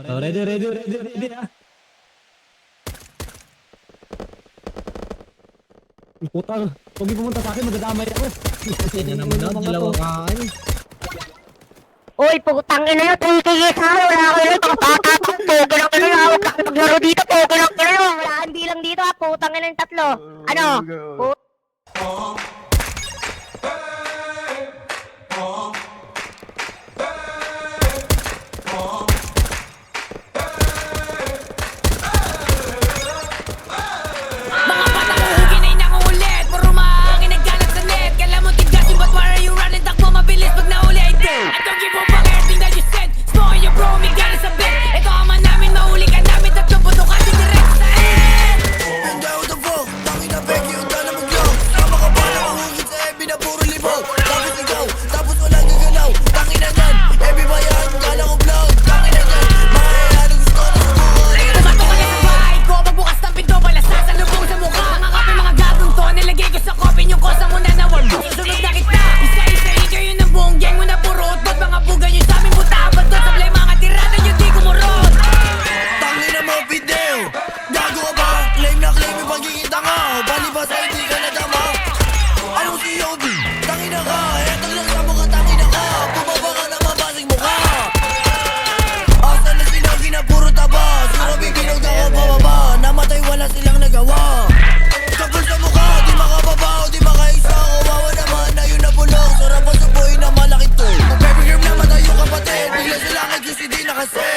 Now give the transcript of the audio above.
Oh, ready ah. Putang, huwag yung pumunta sa akin, magdadamay ako. Hindi naman daw, dalawa kain. Uy, putang ina yun, tigigis ha, wala ako yun, pagkatatak, pogi lang ina yun, huwag kang maglaro dito, pogi lang ina yun, wala hindi lang dito ha, putang ina yung tatlo. Ano? Mga batang uhugi na'y nangungulit. Puro maangin nagkalat sa net. Kala mo tigasin, but why are you running? Takbo mabilis pag nahuli I did. I don't give a fuck everything that you said. Smoking your bro, may ganas sa bed. Ito ama namin, mahuli ka namin. Tatlong puto kasi direct sa end. And out the fuck, tangin na peki, unta na mag-glow. Sama ka ba na mahugit sa ebi na puro libaw. Tapos ikaw, tapos walang gagalaw. Tangin na yan, ebi ba yan? Kala ko vlog. Tangin na yan, ano gusto na subukan. Pumasok ka na sa bahay ko. Pagbukas ng pinto, pala sasalubong sa mukha. Mga kape, mga gagong to. Nilagay ko sa kopi yung kosa mo na nawag. Sunod na kita. Isa-isa kayo ng buong gang mo na puro utbot. Mga bugan nyo sa aming buta. Abadot, sablay mga tirada nyo di kumurot. Tangin na mo video, gago ka ba? Claim na claim yung pagiging tanga. Balibas ay hindi ka nadama. Anong COD? Tangin na ka, eto lang sa mga tangin na ka. Bumaba ka na mabasig mo ka. Asa na silang ginapuro taba. Surabi binog na ako pababa. Namatay wala silang nagawa. Kapul sa mukha, di makababa o di makaisa. Kawawa naman na yun nabulong. Sarap ang subuhi na malaki to. Kung baby girl namatay yung kapatid, bigla sila kay QCD na kasi.